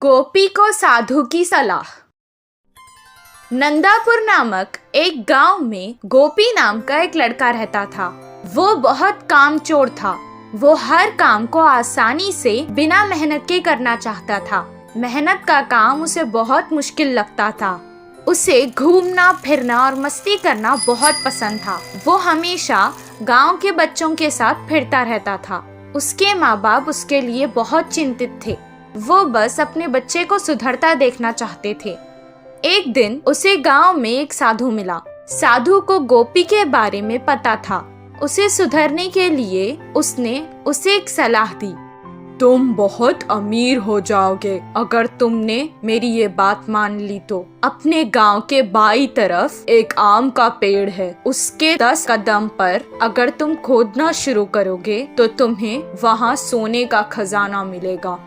गोपी को साधु की सलाह। नंदापुर नामक एक गांव में गोपी नाम का एक लड़का रहता था। वो बहुत कामचोर था। वो हर काम को आसानी से बिना मेहनत के करना चाहता था। मेहनत का काम उसे बहुत मुश्किल लगता था। उसे घूमना फिरना और मस्ती करना बहुत पसंद था। वो हमेशा गांव के बच्चों के साथ फिरता रहता था। उसके माँ बाप उसके लिए बहुत चिंतित थे। वो बस अपने बच्चे को सुधरता देखना चाहते थे। एक दिन उसे गांव में एक साधु मिला। साधु को गोपी के बारे में पता था। उसे सुधरने के लिए उसने उसे एक सलाह दी। तुम बहुत अमीर हो जाओगे अगर तुमने मेरी ये बात मान ली तो। अपने गांव के बाईं तरफ एक आम का पेड़ है। उसके 10 कदम पर अगर तुम खोदना शुरू करोगे तो तुम्हें वहाँ सोने का खजाना मिलेगा।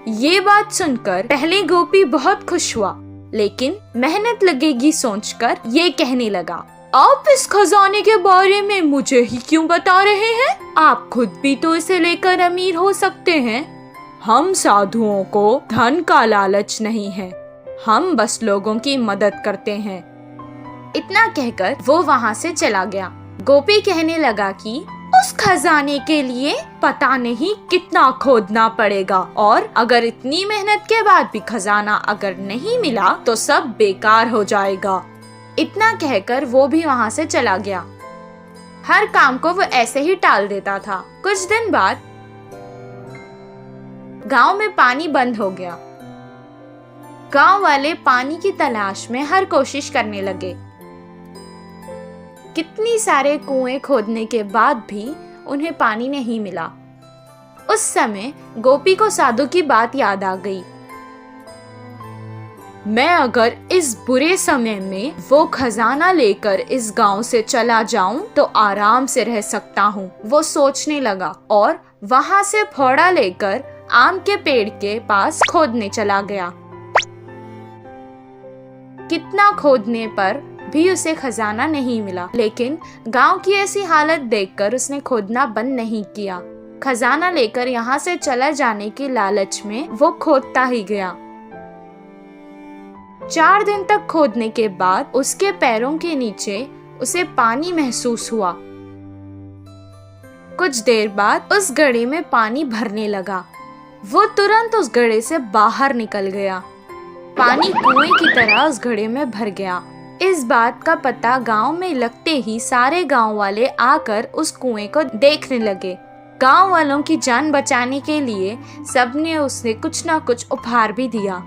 ये बात सुनकर पहले गोपी बहुत खुश हुआ, लेकिन मेहनत लगेगी सोचकर ये कहने लगा, आप इस खजाने के बारे में मुझे ही क्यों बता रहे हैं? आप खुद भी तो इसे लेकर अमीर हो सकते हैं। हम साधुओं को धन का लालच नहीं है, हम बस लोगों की मदद करते हैं। इतना कहकर वो वहाँ से चला गया। गोपी कहने लगा कि उस खजाने के लिए पता नहीं कितना खोदना पड़ेगा, और अगर इतनी मेहनत के बाद भी खजाना अगर नहीं मिला तो सब बेकार हो जाएगा। इतना कहकर वो भी वहाँ से चला गया। हर काम को वो ऐसे ही टाल देता था। कुछ दिन बाद गांव में पानी बंद हो गया। गांव वाले पानी की तलाश में हर कोशिश करने लगे। कितनी सारे कुएं खोदने के बाद भी उन्हें पानी नहीं मिला। उस समय गोपी को साधु की बात याद आ गई। मैं अगर इस बुरे समय में वो खजाना लेकर इस गांव से चला जाऊं तो आराम से रह सकता हूं, वो सोचने लगा और वहां से फावड़ा लेकर आम के पेड़ के पास खोदने चला गया। कितना खोदने पर भी उसे खजाना नहीं मिला, लेकिन गांव की ऐसी हालत देखकर उसने खोदना बंद नहीं किया। खजाना लेकर यहाँ से चला जाने की लालच में वो खोदता ही गया। 4 दिन तक खोदने के बाद उसके पैरों के नीचे उसे पानी महसूस हुआ। कुछ देर बाद उस घड़े में पानी भरने लगा। वो तुरंत उस घड़े से बाहर निकल गया। पानी कुएं की तरह उस घड़े में भर गया। इस बात का पता गांव में लगते ही सारे गांव वाले आकर उस कुएं को देखने लगे। गांव वालों की जान बचाने के लिए सबने उसे कुछ न कुछ उपहार भी दिया।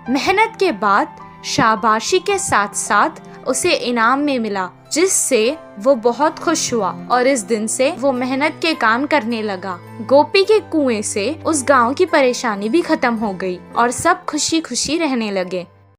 मेहनत के बाद शाबाशी के साथ साथ उसे इनाम में मिला, जिससे वो बहुत खुश हुआ और इस दिन से वो मेहनत के काम करने लगा। गोपी के कुएं से उस गांव की परेशानी भी खत्म हो गई और सब खुशी खुशी रहने लगे।